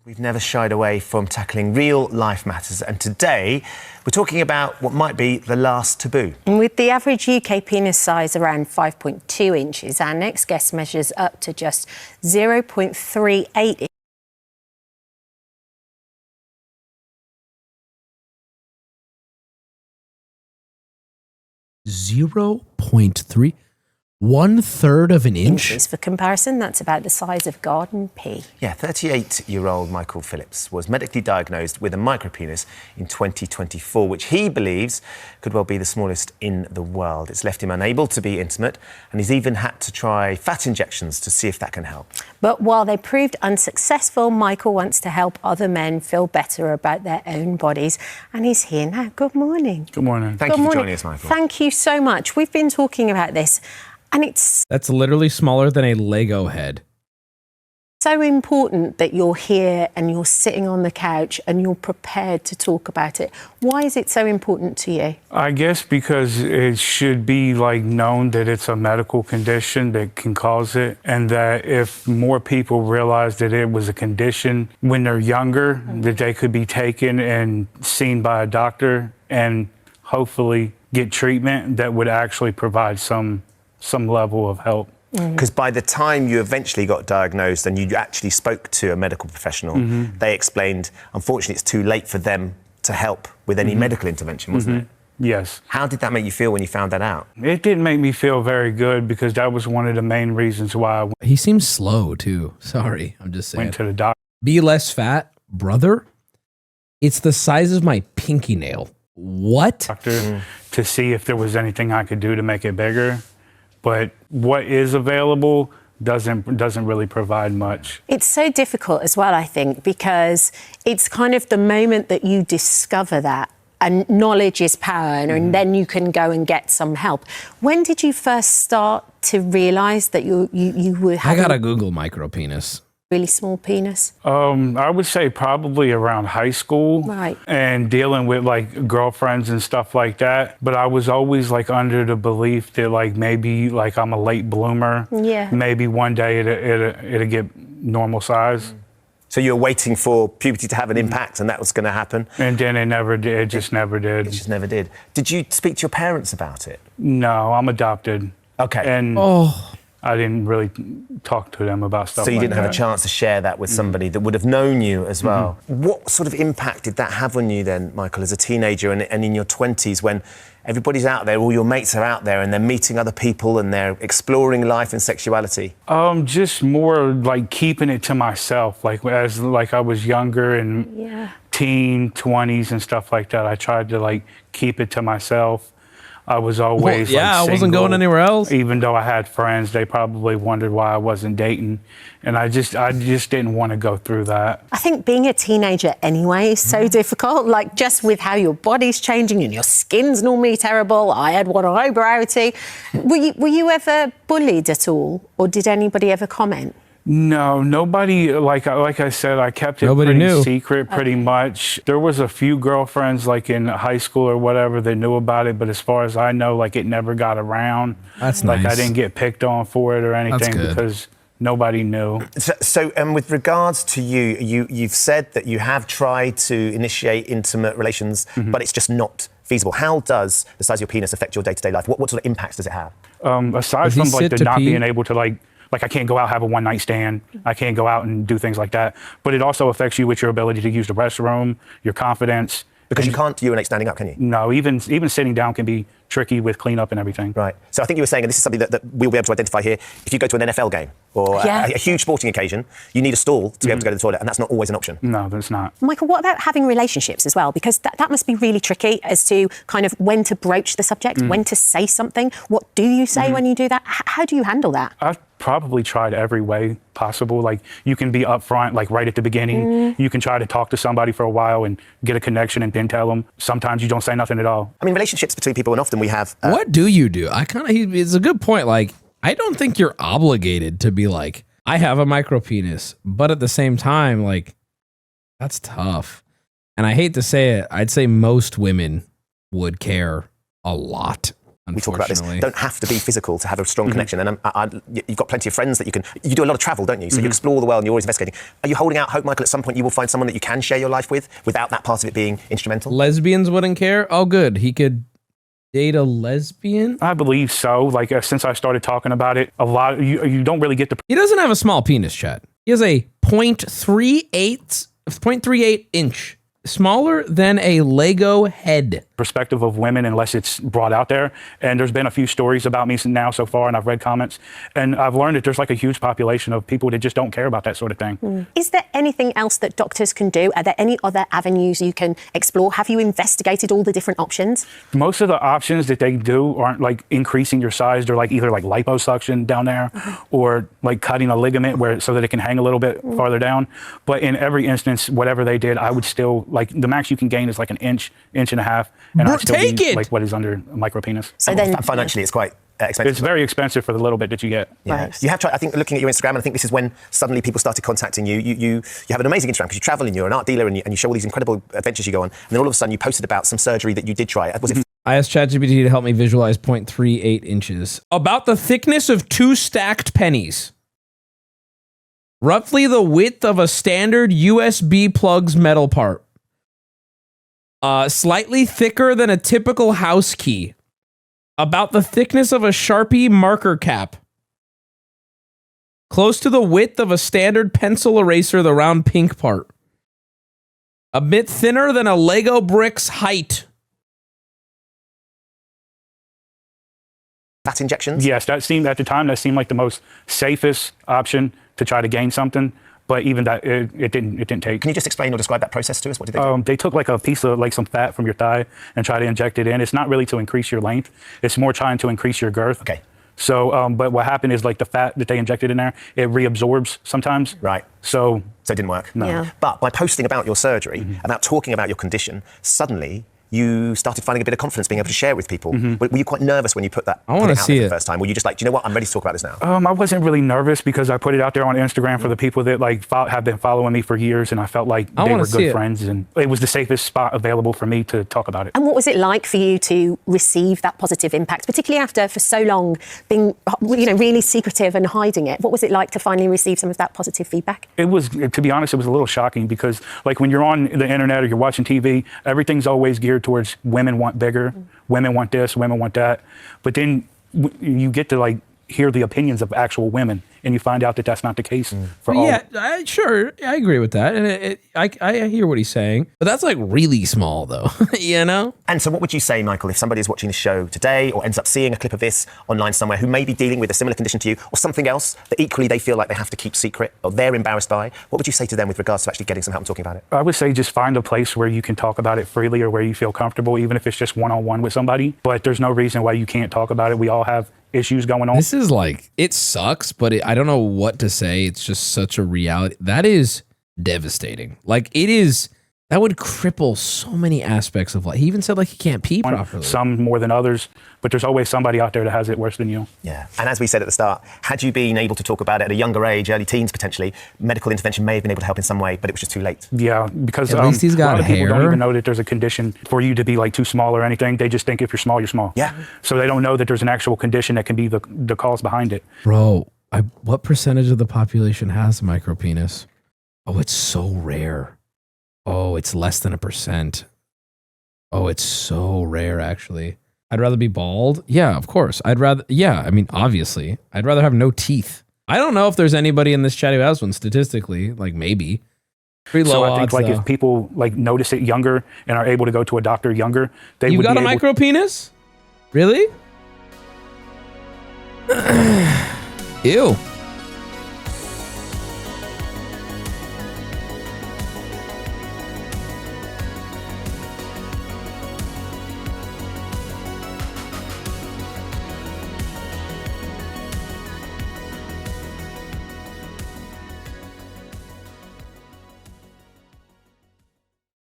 We've never shied away from tackling real life matters, and today we're talking about what might be the last taboo. With the average UK penis size around 5.2 inches, our next guest measures up to just 0.38 0.3, 1/3 of an inch. inches. For comparison, that's about the size of garden pea. Yeah, 38-year-old Michael Phillips was medically diagnosed with a micropenis in 2024, which he believes could well be the smallest in the world. It's left him unable to be intimate, and he's even had to try fat injections to see if that can help. But while they proved unsuccessful, Michael wants to help other men feel better about their own bodies, and he's here now. Good morning. Good morning. Thank you for joining us, Michael. Thank you so much. We've been talking about this, and it's That's literally smaller than a Lego head. so important that you're here and you're sitting on the couch and you're prepared to talk about it. Why is it so important to you? I guess because it should be known that it's a medical condition that can cause it, and that if more people realize that it was a condition when they're younger, that they could be taken and seen by a doctor and hopefully get treatment that would actually provide some level of help. Because by the time you eventually got diagnosed and you actually spoke to a medical professional, they explained, unfortunately, it's too late for them to help with any medical intervention, wasn't it? Yes. How did that make you feel when you found that out? It didn't make me feel very good because that was one of the main reasons why I He seems slow too. Sorry, I'm just saying. went to the doctor. Be less fat, brother. It's the size of my pinky nail. What? To see if there was anything I could do to make it bigger. But what is available doesn't really provide much. It's so difficult as well, I think, because it's kind of the moment that you discover that, and knowledge is power, and then you can go and get some help. When did you first start to realise that you were I having gotta Google micropenis. really small penis? I would say probably around high school. Right. And dealing with girlfriends and stuff like that. But I was always under the belief that maybe I'm a late bloomer. Yeah. Maybe one day it'll get normal size. So you were waiting for puberty to have an impact and that was going to happen? And then it never did. It just never did. It just never did. Did you speak to your parents about it? No, I'm adopted. Okay. And I didn't really talk to them about stuff like that. So you didn't have a chance to share that with somebody that would have known you as well. What sort of impact did that have on you then, Michael, as a teenager and in your 20s when everybody's out there, all your mates are out there and they're meeting other people and they're exploring life and sexuality? Just more keeping it to myself. As I was younger and teen, 20s and stuff like that, I tried to keep it to myself. I was always I wasn't going anywhere else. Even though I had friends, they probably wondered why I wasn't dating, and I just didn't want to go through that. I think being a teenager anyway is so difficult, just with how your body's changing and your skin's normally terrible. I had one eyebrow too. Were you ever bullied at all, or did anybody ever comment? No, nobody, like I said, I kept it pretty secret pretty much. There was a few girlfriends in high school or whatever that knew about it, but as far as I know, it never got around. That's nice. I didn't get picked on for it or anything because nobody knew. So with regards to you've said that you have tried to initiate intimate relations, but it's just not feasible. How does the size of your penis affect your day-to-day life? What sort of impacts does it have? Aside from the not being able to I can't go out, have a one-night stand. I can't go out and do things like that. But it also affects you with your ability to use the restroom, your confidence. Because you can't urinate standing up, can you? No, even sitting down can be tricky with cleanup and everything. Right. So I think you were saying, and this is something that we'll be able to identify here, if you go to an NFL game or a huge sporting occasion, you need a stall to be able to go to the toilet, and that's not always an option. No, that's not. Michael, what about having relationships as well? Because that must be really tricky as to kind of when to broach the subject, when to say something. What do you say when you do that? How do you handle that? I've probably tried every way possible. You can be upfront, right at the beginning. You can try to talk to somebody for a while and get a connection and then tell them. Sometimes you don't say nothing at all. I mean, relationships between people, and often we have... What do you do? It's a good point. I don't think you're obligated to be I have a micropenis, but at the same time, that's tough. And I hate to say it, I'd say most women would care a lot We talk about this. Unfortunately. Don't have to be physical to have a strong connection. And you've got plenty of friends that you do a lot of travel, don't you? So you explore the world and you're always investigating. Are you holding out hope, Michael, at some point you will find someone that you can share your life with without that part of it being instrumental? Lesbians wouldn't care? Oh, good. He could date a lesbian? I believe so. Like since I started talking about it, a lot you don't really get the He doesn't have a small penis, chat. He has a 0.38 inch. Smaller than a Lego head. perspective of women unless it's brought out there. And there's been a few stories about me now so far, and I've read comments, and I've learned that there's like a huge population of people that just don't care about that sort of thing. Is there anything else that doctors can do? Are there any other avenues you can explore? Have you investigated all the different options? Most of the options that they do aren't like increasing your size. They're like either like liposuction down there or like cutting a ligament where so that it can hang a little bit farther down. But in every instance, whatever they did, I would still like the max you can gain is like an inch and a half. And I'd still take be it! like what is under a micropenis. So then, Financially, it's quite expensive. It's very expensive for the little bit that you get. Yeah. Right. You have tried, I think, looking at your Instagram, and I think this is when suddenly people started contacting you. You have an amazing Instagram because you travel and you're an art dealer and you show all these incredible adventures you go on. And then all of a sudden you posted about some surgery that you did try. Was it I asked ChatGPT to help me visualize 0.38 inches. About the thickness of 2 stacked pennies. Roughly the width of a standard USB plug's metal part. Slightly thicker than a typical house key. About the thickness of a Sharpie marker cap. Close to the width of a standard pencil eraser, the round pink part. A bit thinner than a Lego brick's height. fat injections? Yes, that seemed at the time that seemed like the most safest option to try to gain something. But even that, it didn't take. Can you just explain or describe that process to us? What did they do? They took like a piece of like some fat from your thigh and try to inject it in. It's not really to increase your length. It's more trying to increase your girth. Okay. So, but what happened is like the fat that they injected in there, it reabsorbs sometimes. Right. So it didn't work. No. Yeah. But by posting about your surgery, about talking about your condition, suddenly you started finding a bit of confidence being able to share with people. Were you quite nervous when you put that I wanna put it out see there for it. the first time? Were you just like, do you know what? I'm ready to talk about this now. I wasn't really nervous because I put it out there on Instagram for the people that like have been following me for years, and I felt like they wanna were see good it. friends, and it was the safest spot available for me to talk about it. And what was it like for you to receive that positive impact, particularly after for so long being, really secretive and hiding it? What was it like to finally receive some of that positive feedback? It was, to be honest, it was a little shocking because like when you're on the internet or you're watching TV, everything's always geared towards women want bigger, women want this, women want that. But then you get to like hear the opinions of actual women, and you find out that that's not the case for all. Yeah, I agree with that, and I hear what he's saying, but that's like really small, though, And so what would you say, Michael, if somebody is watching the show today or ends up seeing a clip of this online somewhere who may be dealing with a similar condition to you or something else that equally they feel like they have to keep secret or they're embarrassed by, what would you say to them with regards to actually getting some help and talking about it? I would say just find a place where you can talk about it freely or where you feel comfortable, even if it's just one-on-one with somebody. But there's no reason why you can't talk about it. We all have issues going on. This is like, it sucks, but I don't know what to say. It's just such a reality. That is devastating. Like, it is, that would cripple so many aspects of life. He even said, like, he can't pee properly. Some more than others, but there's always somebody out there that has it worse than you. Yeah. And as we said at the start, had you been able to talk about it at a younger age, early teens potentially, medical intervention may have been able to help in some way, but it was just too late. Yeah, because At least he's got a lot of people don't hair. even know that there's a condition for you to be like too small or anything. They just think if you're small, you're small. Yeah. So they don't know that there's an actual condition that can be the cause behind it. Bro, what percentage of the population has a micropenis? Oh, it's so rare. Oh, it's less than 1%. Oh, it's so rare, actually. I'd rather be bald. Yeah, of course. Obviously. I'd rather have no teeth. I don't know if there's anybody in this chat who has one statistically. Like, maybe. Pretty low So I think odds, like though. if people like notice it younger and are able to go to a doctor younger, they You would got be a able. micropenis? Really? Ew.